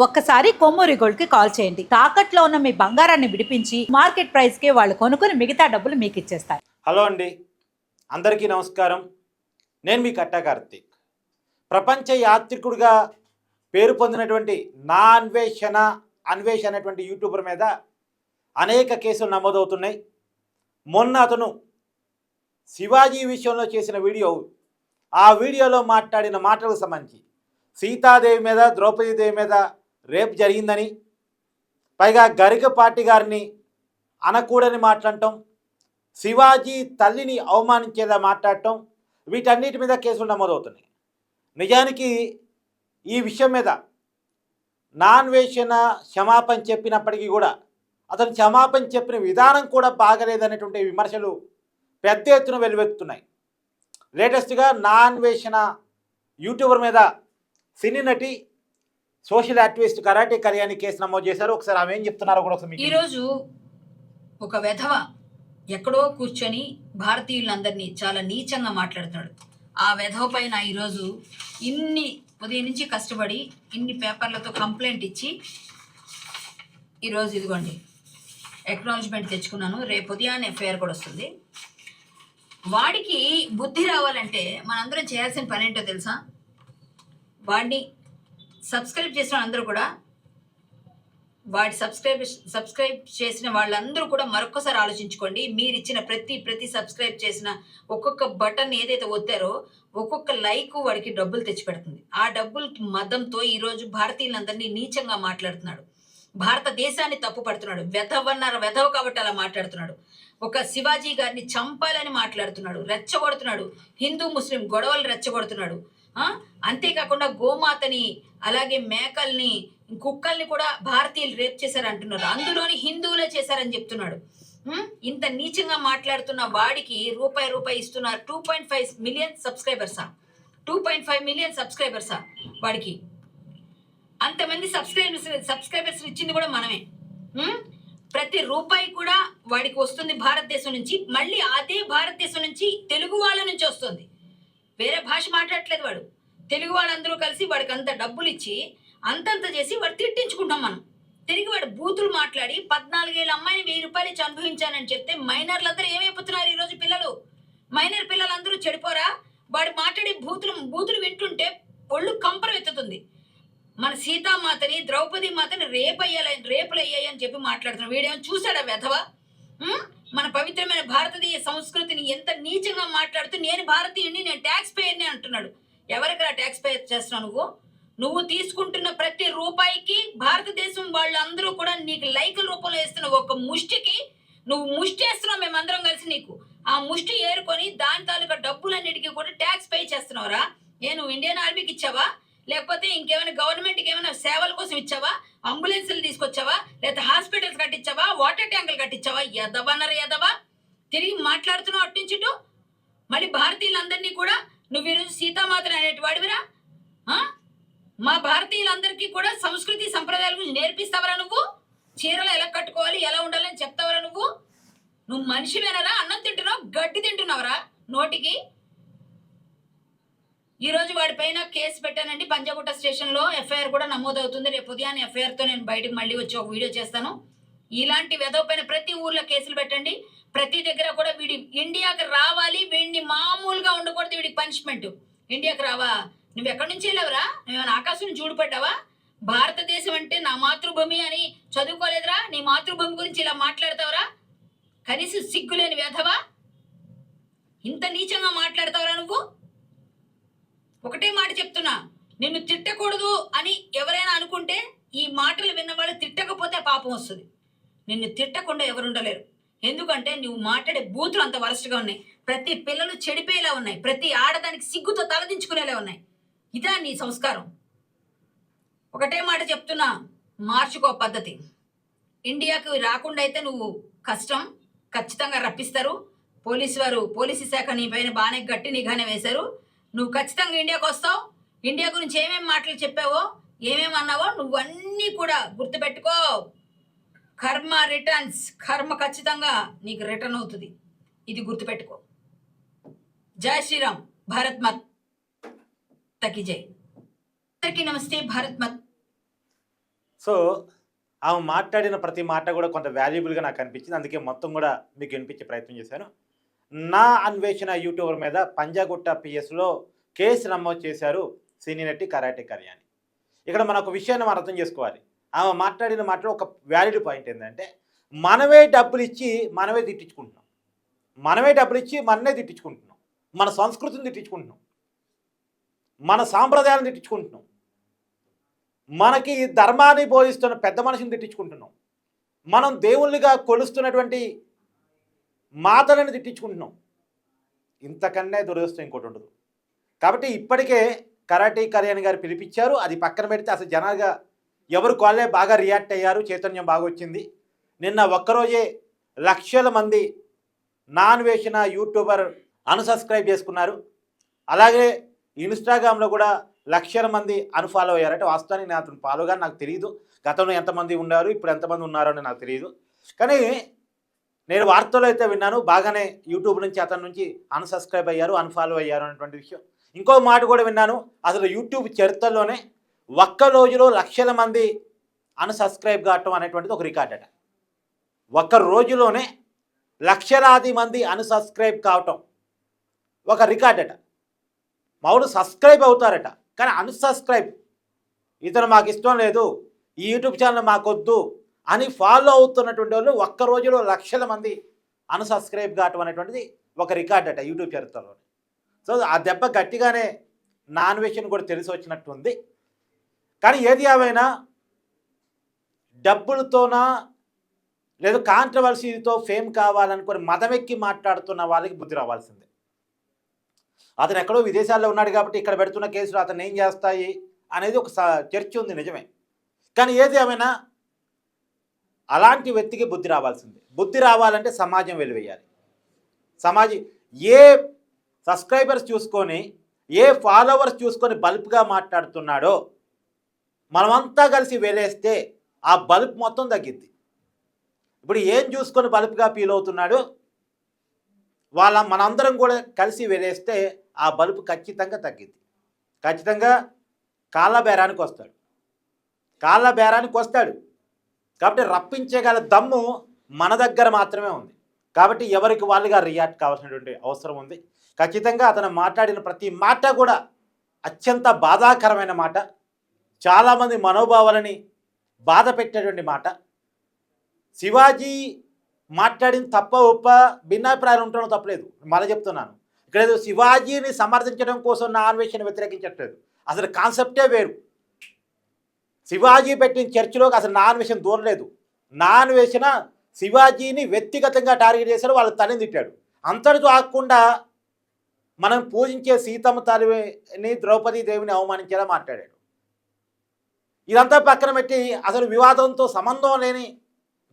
ఒక్కసారి కొమ్మూరి గోల్డ్ కి కాల్ చేయండి. తాకట్లో ఉన్న మీ బంగారాన్ని విడిపించి మార్కెట్ ప్రైస్ కి వాళ్ళు కొనుక్కుని మిగతా డబ్బులు మీకు ఇచ్చేస్తారు. హలో అండి, అందరికీ నమస్కారం. నేను మీ కట్టా కార్తీక్. ప్రపంచ యాత్రికుడిగా పేరు పొందినటువంటి నా అన్వేష్ అనేటువంటి యూట్యూబర్ మీద అనేక కేసులు నమోదవుతున్నాయి. మొన్న అతను శివాజీ విషయంలో చేసిన ఆ వీడియోలో మాట్లాడిన మాటలకు సంబంధించి సీతాదేవి మీద, ద్రౌపదీదేవి మీద రేపు జరిగిందని, పైగా గరికపాటి గారిని అనకూడని మాట్లాడటం, శివాజీ తల్లిని అవమానించేలా మాట్లాడటం, వీటన్నిటి మీద కేసులు నమోదవుతున్నాయి. నిజానికి ఈ విషయం మీద క్షమాపణ చెప్పినప్పటికీ కూడా అతను క్షమాపణ చెప్పిన విధానం కూడా బాగలేదనేటువంటి విమర్శలు పెద్ద ఎత్తున వెలువెత్తుతున్నాయి. లేటెస్ట్గా యూట్యూబర్ మీద సినీ నటి, social activist karate Kalyani case నమోదు చేశారు. ఒకసారి ఆమె ఏం చెప్తున్నారో కూడా ఒకసారి. ఈరోజు ఒక వెధవ ఎక్కడో కూర్చొని భారతీయులందరినీ చాలా నీచంగా మాట్లాడుతున్నాడు. ఆ వెధవ పైన ఈరోజు ఉదయం నుంచి కష్టపడి ఇన్ని పేపర్లతో కంప్లైంట్ ఇచ్చి ఈరోజు ఇదిగోండి ఎక్నాలజ్మెంట్ తెచ్చుకున్నాను. రేపు ఉదయాన్నే ఎఫ్ఐఆర్ కూడా వస్తుంది. వాడికి బుద్ధి రావాలంటే మనందరం చేయాల్సిన పని ఏంటో తెలుసా? వాడిని సబ్స్క్రైబ్ చేసిన అందరూ కూడా, వాడి సబ్స్క్రైబ్ చేసిన వాళ్ళందరూ కూడా మరొకసారి ఆలోచించుకోండి. మీరు ఇచ్చిన ప్రతి సబ్స్క్రైబ్ చేసిన ఒక్కొక్క బటన్ ఏదైతే ఒత్తారో ఒక్కొక్క లైక్ వాడికి డబ్బులు తెచ్చిపెడుతుంది. ఆ డబ్బులు మదంతో ఈరోజు భారతీయులందరినీ నీచంగా మాట్లాడుతున్నాడు. భారతదేశాన్ని తప్పు పడుతున్నాడు. వెధవ కాబట్టి అలా మాట్లాడుతున్నాడు. ఒక శివాజీ గారిని చంపాలని మాట్లాడుతున్నాడు, రెచ్చగొడుతున్నాడు. హిందూ ముస్లిం గొడవలు రెచ్చగొడుతున్నాడు. అంతేకాకుండా గోమాతని, అలాగే మేకల్ని, కుక్కల్ని కూడా భారతీయులు రేప్ చేశారంటున్నారు. అందులోని హిందువులే చేశారని చెప్తున్నాడు. ఇంత నీచంగా మాట్లాడుతున్న వాడికి రూపాయి ఇస్తున్నారు. 2.5 మిలియన్ సబ్స్క్రైబర్సా? 2.5 మిలియన్ సబ్స్క్రైబర్సా వాడికి? అంతమంది సబ్స్క్రైబర్స్ ఇచ్చింది కూడా మనమే. ప్రతి రూపాయి కూడా వాడికి వస్తుంది భారతదేశం నుంచి. మళ్ళీ అదే భారతదేశం నుంచి తెలుగు వాళ్ళ నుంచి వస్తుంది. వేరే భాష మాట్లాడట్లేదు వాడు. తెలుగు వాళ్ళందరూ కలిసి వాడికి అంత డబ్బులు ఇచ్చి అంతంత చేసి వాడు తిట్టించుకుంటాం మనం. తిరిగి వాడు బూతులు మాట్లాడి 14 ఏళ్ళ అమ్మాయిని 1000 రూపాయలు ఇచ్చి అనుభవించానని చెప్తే మైనర్లందరూ ఏమైపోతున్నారు ఈరోజు? మైనర్ పిల్లలందరూ చెడిపోరా? వాడు మాట్లాడే బూతులు వింటుంటే ఒళ్ళు కంపరం ఎత్తుతుంది. మన సీతామాతని, ద్రౌపది మాతని రేపులు అయ్యాయని చెప్పి మాట్లాడుతున్నాడు. వీడేమో చూశాడా వెధవ? మన పవిత్రమైన భారతీయ సంస్కృతిని ఎంత నీచంగా మాట్లాడుతూ నేను భారతీయుడిని, నేను ట్యాక్స్ పేయర్ని అంటున్నాడు. ఎవరికి ట్యాక్స్ పే చేస్తున్నావు? నువ్వు తీసుకుంటున్న ప్రతి రూపాయికి భారతదేశం వాళ్ళందరూ కూడా నీకు లైకుల రూపంలో వేస్తున్న ఒక ముష్టికి నువ్వు ముష్టి వేస్తున్నావు. మేమందరం కలిసి నీకు ఆ ముష్టి ఏరుకొని దాని తాలూకా డబ్బులన్నిటికీ కూడా ట్యాక్స్ పే చేస్తున్నావురా? నువ్వు ఇండియన్ ఆర్మీకి ఇచ్చావా? లేకపోతే ఇంకేమైనా గవర్నమెంట్కి ఏమైనా సేవల కోసం ఇచ్చావా? అంబులెన్సులు తీసుకొచ్చావా? లేకపోతే హాస్పిటల్స్ కట్టించావా? వాటర్ ట్యాంకులు కట్టించావా? ఎదవా తిరిగి మాట్లాడుతున్నావు అట్నుంచిటు. మళ్ళీ భారతీయులందరినీ కూడా నువ్వు ఈరోజు సీతామాతని అనేటి వాడివిరా? మా భారతీయులందరికీ కూడా సంస్కృతి సంప్రదాయాల గురించి నేర్పిస్తావరా నువ్వు? చీరలు ఎలా కట్టుకోవాలి, ఎలా ఉండాలని చెప్తావరా నువ్వు? నువ్వు మనిషివేనరా? అన్నం తింటున్నావు, గడ్డి తింటున్నావురా నోటికి. ఈరోజు వాడి పైన కేసు పెట్టానండి. పంజాగుట్ట స్టేషన్లో ఎఫ్ఐఆర్ కూడా నమోదవుతుంది. రేపు ఉదయాన్నే ఎఫ్ఐఆర్తో నేను బయటకు మళ్ళీ వచ్చి ఒక వీడియో చేస్తాను. ఇలాంటి వెధవ పైన ప్రతి ఊర్లో కేసులు పెట్టండి. ప్రతి దగ్గర కూడా వీడి ఇండియాకి రావాలి. వీడిని మామూలుగా ఉండకూడదు. వీడికి పనిష్మెంట్. ఇండియాకి రావా? నువ్వు ఎక్కడి నుంచి వెళ్ళావురా? నువ్వేమైనా ఆకాశం నుంచి చూడుపడ్డావా? భారతదేశం అంటే నా మాతృభూమి అని చదువుకోలేదురా? నీ మాతృభూమి గురించి ఇలా మాట్లాడతావురా? కనీసం సిగ్గులేని వెధవా? ఇంత నీచంగా మాట్లాడతావురా నువ్వు? ఒకటే మాట చెప్తున్నా, నిన్ను తిట్టకూడదు అని ఎవరైనా అనుకుంటే ఈ మాటలు విన్నవాళ్ళు తిట్టకపోతే పాపం వస్తుంది. నిన్ను తిట్టకుండా ఎవరు ఉండలేరు. ఎందుకంటే నువ్వు మాట్లాడే బూతులు అంత వరస్ట్గా ఉన్నాయి. ప్రతి పిల్లలు చెడిపోయేలా ఉన్నాయి. ప్రతి ఆడదానికి సిగ్గుతో తలదించుకునేలా ఉన్నాయి. ఇదా నీ సంస్కారం? ఒకటే మాట చెప్తున్నా, మార్చుకో పద్ధతి. ఇండియాకు రాకుండా అయితే నువ్వు కష్టం. ఖచ్చితంగా రప్పిస్తారు పోలీసు శాఖ. నీ పైన బాగానే గట్టి నిఘానే వేశారు. నువ్వు ఖచ్చితంగా ఇండియాకు వస్తావు. ఇండియా గురించి ఏమేమి మాటలు చెప్పావో, ఏమేమి అన్నావో నువ్వన్నీ కూడా గుర్తుపెట్టుకో. కర్మ ఖచ్చితంగా నీకు రిటర్న్ అవుతుంది. ఇది గుర్తుపెట్టుకో. జై శ్రీరామ్. భారత్ మాతా की जय. అందరికీ నమస్తే. భారత్ మాతా సో ఆమె మాట్లాడిన ప్రతి మాట కూడా కొంత వాల్యుబుల్గా నాకు అనిపించింది. అందుకే మొత్తం కూడా మీకు వినిపించే ప్రయత్నం చేశాను. నా అన్వేషణ యూట్యూబర్ మీద పంజాగుట్ట పిఎస్లో కేసు నమోదు చేశారు సినీ నటి కరాటే కళ్యాణి. ఇక్కడ మనం ఒక విషయాన్ని మనం అర్థం చేసుకోవాలి. ఆమె మాట్లాడిన మాటలో ఒక వ్యాలిడ్ పాయింట్ ఏంటంటే, మనమే డబ్బులు ఇచ్చి మనమే తిట్టించుకుంటున్నాం. మనమే డబ్బులు ఇచ్చి మననే తిట్టించుకుంటున్నాం. మన సంస్కృతిని తిట్టించుకుంటున్నాం. మన సాంప్రదాయాలను తిట్టించుకుంటున్నాం. మనకి ధర్మాన్ని బోధిస్తున్న పెద్ద మనిషిని తిట్టించుకుంటున్నాం. మనం దేవుళ్ళుగా కొలుస్తున్నటువంటి మాతలను తిట్టించుకుంటున్నాం. ఇంతకన్నా దురదృష్టం ఇంకోటి ఉండదు. కాబట్టి ఇప్పటికే కరాటే కళ్యాణి గారు పిలిపించారు. అది పక్కన పెడితే అసలు జనాలుగా ఎవరు కాలే బాగా రియాక్ట్ అయ్యారు. చైతన్యం బాగా వచ్చింది. నిన్న ఒక్కరోజే లక్షల మంది నాన్ వేసిన యూట్యూబర్ అన్సబ్స్క్రైబ్ చేసుకున్నారు. అలాగే ఇన్స్టాగ్రామ్లో కూడా లక్షల మంది అన్ఫాలో అయ్యారు. అంటే వాస్తవానికి నేను అతను ఫాలోగా నాకు తెలియదు. గతంలో ఎంతమంది ఉన్నారు, ఇప్పుడు ఎంతమంది ఉన్నారో అని నాకు తెలియదు. కానీ నేను వార్తల్లో అయితే విన్నాను, బాగానే యూట్యూబ్ నుంచి అతని నుంచి అన్సబ్స్క్రైబ్ అయ్యారు, అన్ఫాలో అయ్యారు అనేటువంటి విషయం. ఇంకో మాట కూడా విన్నాను, అసలు యూట్యూబ్ చరిత్రలోనే ఒక్క రోజులో లక్షల మంది అన్సబ్స్క్రైబ్ కావటం అనేటువంటిది ఒక రికార్డ్ అట. ఒక్క రోజులోనే లక్షలాది మంది అన్సబ్స్క్రైబ్ కావటం ఒక రికార్డ్ అట. మామూలు సబ్స్క్రైబ్ అవుతారట, కానీ అన్సబ్స్క్రైబ్, ఇతను మాకు ఇష్టం లేదు, ఈ యూట్యూబ్ ఛానల్ మాకొద్దు అని ఫాలో అవుతున్నటువంటి వాళ్ళు ఒక్క రోజులో లక్షల మంది అన్సబ్స్క్రైబ్ కావటం అనేటువంటిది ఒక రికార్డ్ అట యూట్యూబ్ చరిత్రలో. సో ఆ దెబ్బ గట్టిగానే నాన్ వేషన్ కూడా తెలిసి వచ్చినట్టు ఉంది. కానీ ఏది ఏమైనా డబ్బులతోనా లేదు కాంట్రవర్సీతో ఫేమ్ కావాలనుకొని మదమెక్కి మాట్లాడుతున్న వాళ్ళకి బుద్ధి రావాల్సిందే. అతను ఎక్కడో విదేశాల్లో ఉన్నాడు కాబట్టి ఇక్కడ పెడుతున్న కేసులు అతను ఏం చేస్తాయి అనేది ఒక చర్చ ఉంది, నిజమే. కానీ ఏది ఏమైనా అలాంటి వ్యక్తికి బుద్ధి రావాల్సిందే. బుద్ధి రావాలంటే సమాజం వెలువేయాలి. సమాజం ఏ సబ్స్క్రైబర్స్ చూసుకొని, ఏ ఫాలోవర్స్ చూసుకొని బల్బ్గా మాట్లాడుతున్నాడో మనమంతా కలిసి వెలేస్తే ఆ బల్బ్ మొత్తం తగ్గిద్ది. ఇప్పుడు ఏం చూసుకొని బల్బ్గా ఫీల్ అవుతున్నాడో మనందరం కూడా కలిసి వెలేస్తే ఆ బల్బ్ ఖచ్చితంగా తగ్గిద్ది. ఖచ్చితంగా కాళ్ళ బేరానికి వస్తాడు. కాళ్ళ బేరానికి వస్తాడు కాబట్టి రప్పించగల దమ్ము మన దగ్గర మాత్రమే ఉంది. కాబట్టి ఎవరికి వాళ్ళుగా రియాక్ట్ కావాల్సినటువంటి అవసరం ఉంది. ఖచ్చితంగా అతను మాట్లాడిన ప్రతి మాట కూడా అత్యంత బాధాకరమైన మాట, చాలామంది మనోభావాలని బాధ పెట్టేటువంటి మాట. శివాజీ మాట్లాడిన తప్ప ఒప్ప భిన్నాభిప్రాయాలు ఉండడం తప్పలేదు, మళ్ళీ చెప్తున్నాను. ఇక్కడ ఏదో శివాజీని సమర్థించడం కోసం నా అన్వేషణ వ్యతిరేకించట్లేదు, అసలు కాన్సెప్టే వేరు. శివాజీ పెట్టిన చర్చలోకి అసలు నా అన్వేషణ దూరలేదు. నా అన్వేషణ శివాజీని వ్యక్తిగతంగా టార్గెట్ చేశాడు, వాళ్ళ తల్లిని తిట్టాడు. అంతటితో ఆగకుండా మనం పూజించే సీతమ్మ తల్లిని, ద్రౌపదీ దేవిని అవమానించేలా మాట్లాడాడు. ఇదంతా పక్కన పెట్టి అసలు వివాదంతో సంబంధం లేని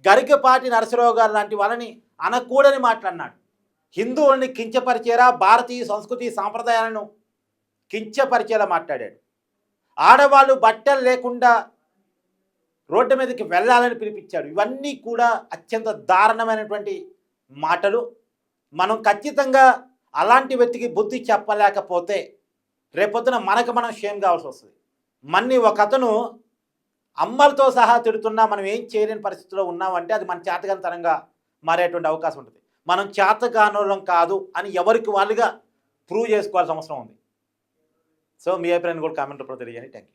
గరికపాటి నరసింహరావు గారు లాంటి వాళ్ళని అనకూడని మాట్లాడినాడు. హిందువుల్ని కించపరిచేలా, భారతీయ సంస్కృతి సాంప్రదాయాలను కించపరిచేలా మాట్లాడాడు. ఆడవాళ్ళు బట్టలు లేకుండా రోడ్డు మీదకి వెళ్ళాలని పిలిపించాడు. ఇవన్నీ కూడా అత్యంత దారుణమైనటువంటి మాటలు. మనం ఖచ్చితంగా అలాంటి వ్యక్తికి బుద్ధి చెప్పలేకపోతే రేపొద్దున మనకు మనం షేమ్ కావాల్సి వస్తుంది. మన్ని ఒక అతను అమ్మలతో సహా తిడుతున్నా మనం ఏం చేయలేని పరిస్థితిలో ఉన్నామంటే అది మన చేతగానితనంగా మారేటువంటి అవకాశం ఉంటుంది. మనం చేతగానోళ్ళం కాదు అని ఎవరికి వాళ్ళుగా ప్రూవ్ చేసుకోవాల్సిన అవసరం ఉంది. సో మీ అభిప్రాయాన్ని కూడా కామెంట్ రూపంలో తెలియజేయండి. Thank you.